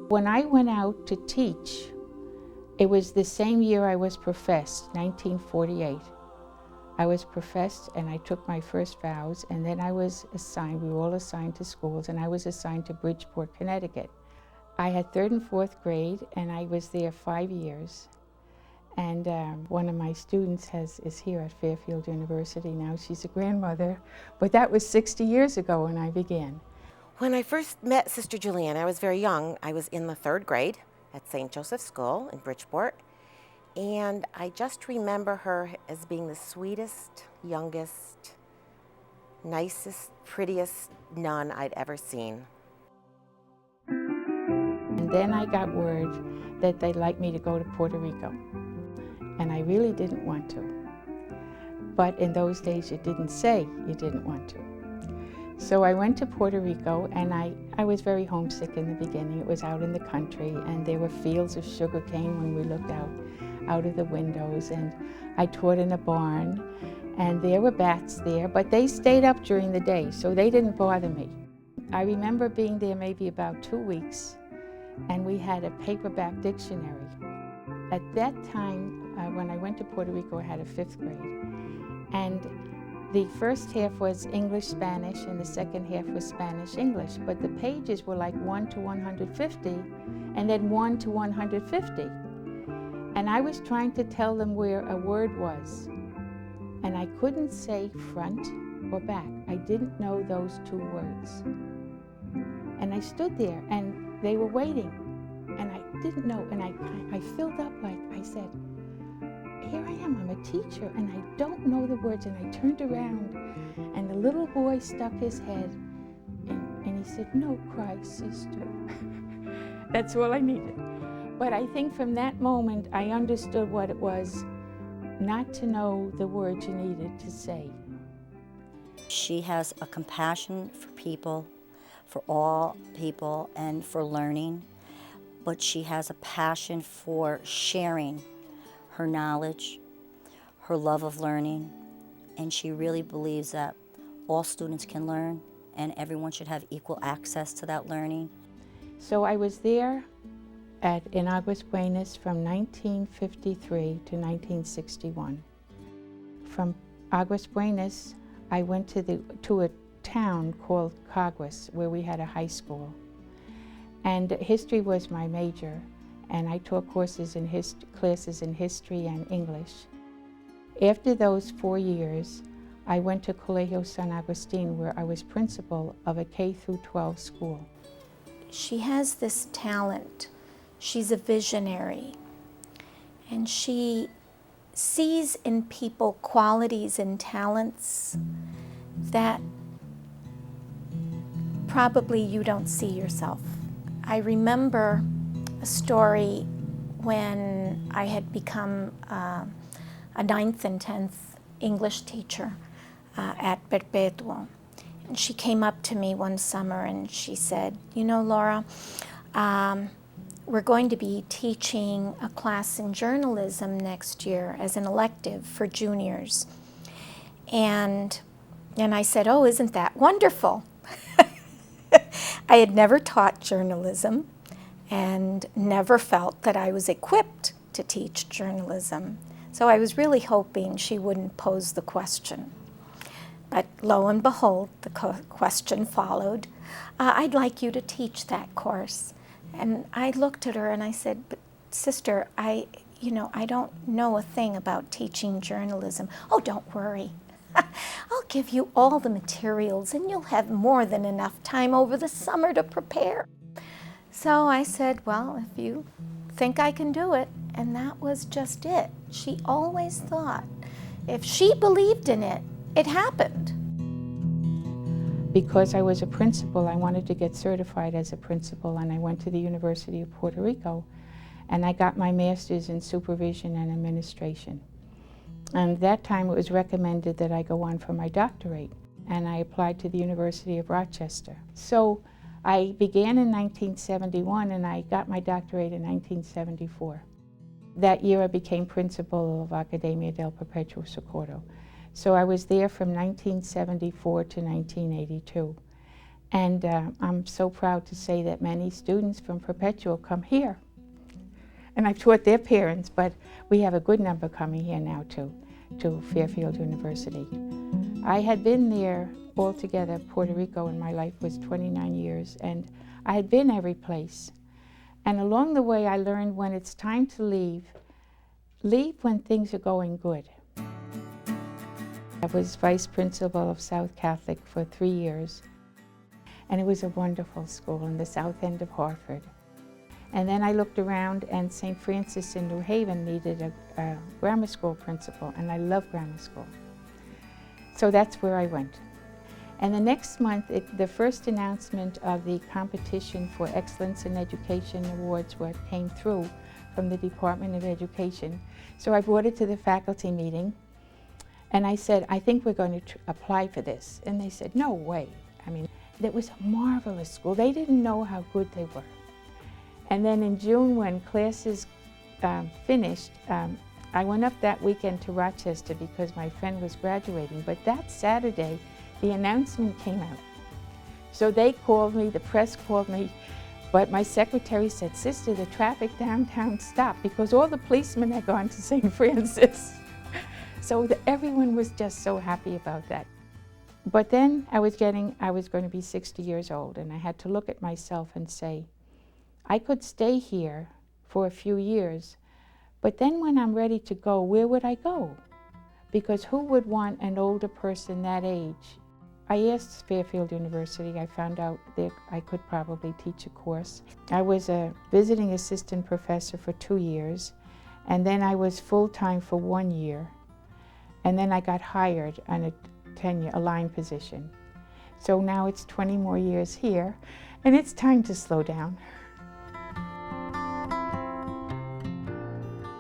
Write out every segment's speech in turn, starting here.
When I went out to teach, it was the same year I was professed, 1948. I was professed and I took my first vows, and then I was assigned, we were all assigned to schools, and I was assigned to Bridgeport, Connecticut. I had 3rd and 4th grade, and I was there 5 years. And one of my students is here at Fairfield University now. She's a grandmother, but that was 60 years ago when I began. When I first met Sister Julianna, I was very young. I was in the 3rd grade at St. Joseph's School in Bridgeport. And I just remember her as being the sweetest, youngest, nicest, prettiest nun I'd ever seen. And then I got word that they'd like me to go to Puerto Rico. And I really didn't want to. But in those days, you didn't say you didn't want to. So I went to Puerto Rico, and I was very homesick in the beginning. It was out in the country, and there were fields of sugar cane when we looked out of the windows, and I taught in a barn, and there were bats there, but they stayed up during the day, so they didn't bother me. I remember being there maybe about 2 weeks, and we had a paperback dictionary. At that time, when I went to Puerto Rico, I had a 5th grade, and the first half was English-Spanish, and the second half was Spanish-English, but the pages were like 1 to 150, and then 1 to 150. And I was trying to tell them where a word was, and I couldn't say front or back. I didn't know those 2 words. And I stood there, and they were waiting, and I didn't know, and I filled up like, I said, here I am, I'm a teacher, and I don't know the words. And I turned around, and the little boy stuck his head, and he said, "No cry, sister." That's all I needed. But I think from that moment, I understood what it was not to know the words you needed to say. She has a compassion for people, for all people, and for learning, but she has a passion for sharing her knowledge, her love of learning, and she really believes that all students can learn and everyone should have equal access to that learning. So I was there in Aguas Buenas from 1953 to 1961. From Aguas Buenas, I went to a town called Caguas, where we had a high school. And history was my major, and I taught classes in history and English. After those 4 years, I went to Colegio San Agustin, where I was principal of a K-12 school. She has this talent. She's a visionary, and she sees in people qualities and talents that probably you don't see yourself. I remember a story when I had become a 9th and 10th English teacher at Perpetuo. And she came up to me one summer and she said, "You know, Laura, we're going to be teaching a class in journalism next year as an elective for juniors." And I said, "Oh, isn't that wonderful?" I had never taught journalism and never felt that I was equipped to teach journalism. So I was really hoping she wouldn't pose the question. But lo and behold, the question followed, "I'd like you to teach that course." And I looked at her and I said, "But sister, I don't know a thing about teaching journalism." "Oh, don't worry. I'll give you all the materials and you'll have more than enough time over the summer to prepare." So I said, "Well, if you think I can do it." And that was just it. She always thought if she believed in it, it happened. Because I was a principal, I wanted to get certified as a principal, and I went to the University of Puerto Rico, and I got my master's in supervision and administration. And at that time, it was recommended that I go on for my doctorate, and I applied to the University of Rochester. So I began in 1971, and I got my doctorate in 1974. That year, I became principal of Academia del Perpetuo Socorro. So I was there from 1974 to 1982. And I'm so proud to say that many students from Perpetual come here. And I've taught their parents, but we have a good number coming here now too, to Fairfield University. I had been there altogether, Puerto Rico in my life was 29 years, and I had been every place. And along the way I learned when it's time to leave, leave when things are going good. I was vice principal of South Catholic for 3 years. And it was a wonderful school in the south end of Hartford. And then I looked around and St. Francis in New Haven needed a grammar school principal, and I love grammar school. So that's where I went. And the next month, the first announcement of the competition for Excellence in Education Awards came through from the Department of Education. So I brought it to the faculty meeting, and I said, I think we're going to apply for this. And they said, no way. I mean, it was a marvelous school. They didn't know how good they were. And then in June, when classes finished, I went up that weekend to Rochester because my friend was graduating. But that Saturday, the announcement came out. So they called me, the press called me, but my secretary said, Sister, the traffic downtown stopped because all the policemen had gone to St. Francis. So everyone was just so happy about that. But then I was going to be 60 years old, and I had to look at myself and say, I could stay here for a few years, but then when I'm ready to go, where would I go? Because who would want an older person that age? I asked Fairfield University. I found out that I could probably teach a course. I was a visiting assistant professor for 2 years, and then I was full-time for 1 year, and then I got hired on a tenure, a line position. So now it's 20 more years here, and it's time to slow down.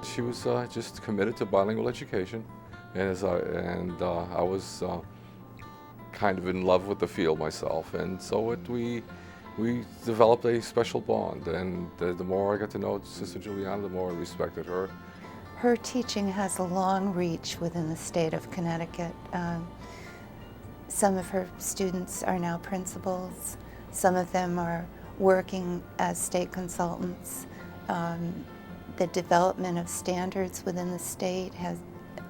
She was just committed to bilingual education, and I was kind of in love with the field myself, and so we developed a special bond. And the more I got to know Sister Julianna, the more I respected her. Her teaching has a long reach within the state of Connecticut. Some of her students are now principals. Some of them are working as state consultants. The development of standards within the state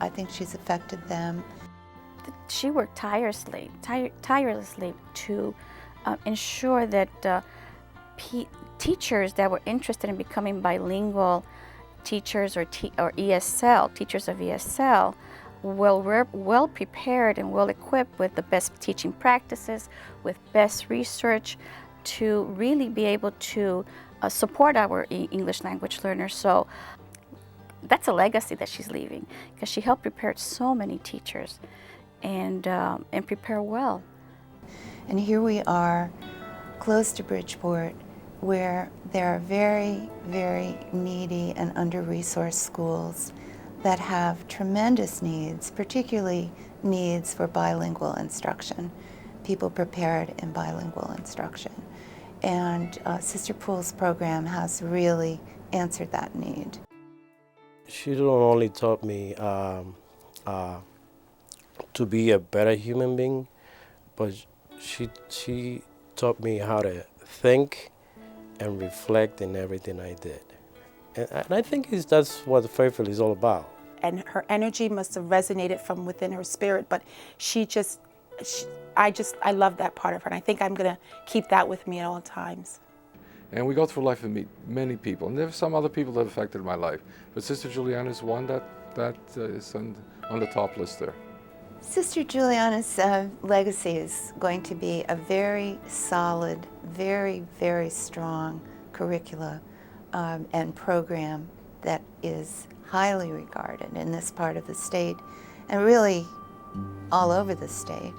I think she's affected them. She worked tirelessly to ensure that teachers that were interested in becoming bilingual teachers or ESL, teachers of ESL, well prepared and well equipped with the best teaching practices, with best research to really be able to support our English language learners. So that's a legacy that she's leaving, because she helped prepare so many teachers and prepare well. And here we are, close to Bridgeport, where there are very, very needy and under-resourced schools that have tremendous needs, particularly needs for bilingual instruction, people prepared in bilingual instruction. And Sister Poole's program has really answered that need. She not only taught me to be a better human being, but she taught me how to think and reflect in everything I did. And I think that's what Fairfield is all about. And her energy must have resonated from within her spirit, but I love that part of her, and I think I'm going to keep that with me at all times. And we go through life and meet many people, and there are some other people that affected my life. But Sister Julianna is one that is on the top list there. Sister Julianna's legacy is going to be a very solid, very, very strong curricula and program that is highly regarded in this part of the state and really all over the state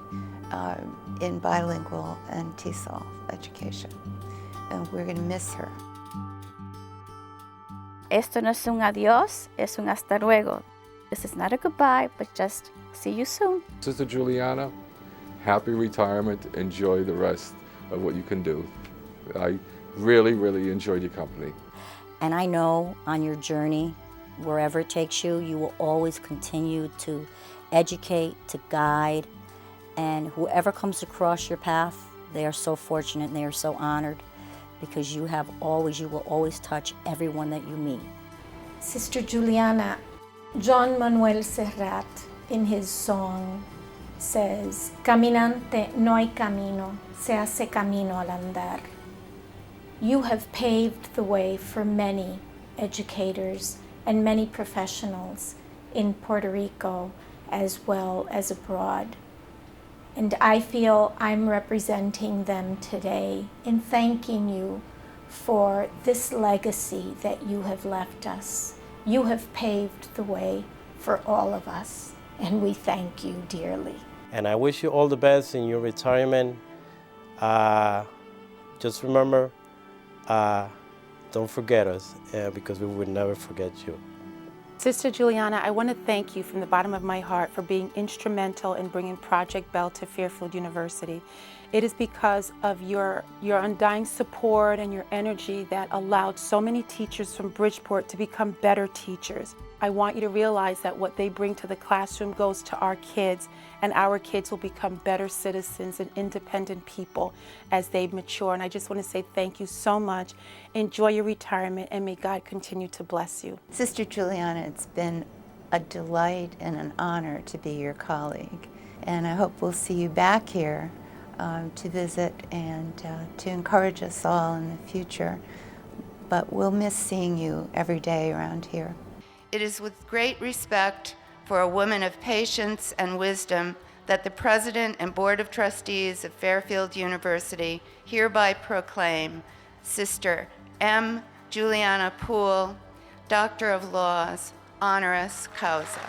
in bilingual and TESOL education. And we're going to miss her. Esto no es un adiós, es un hasta luego. This is not a goodbye, but just see you soon. Sister Julianna, happy retirement. Enjoy the rest of what you can do. I really, really enjoyed your company. And I know on your journey, wherever it takes you, you will always continue to educate, to guide, and whoever comes across your path, They are so fortunate and they are so honored because you will always touch everyone that you meet. Sister Julianna, John Manuel Serrat, in his song, says, Caminante no hay camino, se hace camino al andar. You have paved the way for many educators and many professionals in Puerto Rico as well as abroad. And I feel I'm representing them today in thanking you for this legacy that you have left us. You have paved the way for all of us, and we thank you dearly. And I wish you all the best in your retirement. Just remember, don't forget us, because we would never forget you. Sister Julianna, I want to thank you from the bottom of my heart for being instrumental in bringing Project Bell to Fairfield University. It is because of your undying support and your energy that allowed so many teachers from Bridgeport to become better teachers. I want you to realize that what they bring to the classroom goes to our kids, and our kids will become better citizens and independent people as they mature. And I just want to say thank you so much. Enjoy your retirement, and may God continue to bless you. Sister Julianna, it's been a delight and an honor to be your colleague. And I hope we'll see you back here to visit and to encourage us all in the future. But we'll miss seeing you every day around here. It is with great respect for a woman of patience and wisdom that the President and Board of Trustees of Fairfield University hereby proclaim Sister M. Julianna Poole, Doctor of Laws, honoris causa.